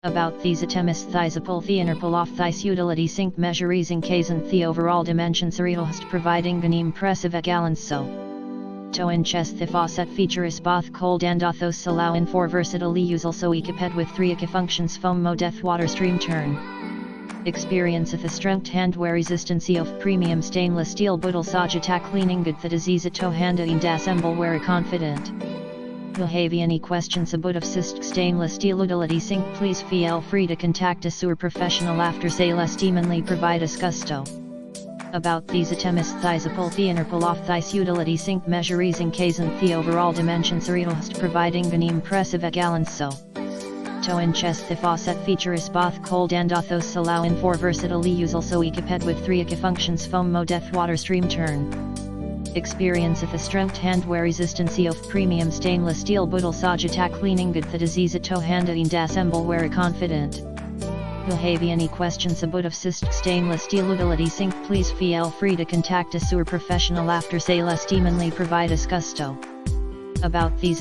About these items Thysapol Theaner Pull-Off Thys Utility Sink Measuring Kazan The Overall Dimensions Host Providing an Impressive Gallons So To Inches The Faucet Feature is both cold and Othos allowing for versatile use also equipped with 3 functions foam mo death water stream turn. Experience the strength and wear resistance of premium stainless steel bottle sajata cleaning good the disease to hand in das emble wear confident. Will have any questions about of stainless steel utility sink please feel free to contact a sewer professional after sales teamly provide us gusto. About these items Thysapol Theaner Pull-Off Thys Utility Sink Measuring Kazan The Overall Dimensions Host Providing an Impressive Gallons So To Inches The Faucet Feature is both cold and Othos allowing for versatile use also equipped with 3 functions foam mo death water stream turn. Experience the strength and wear resistance of premium stainless steel bottle sajata cleaning good the disease to hand in das emble wear confident. Will have any questions about of stainless steel utility sink please feel free to contact a sewer professional after sales teamly provide us gusto. About these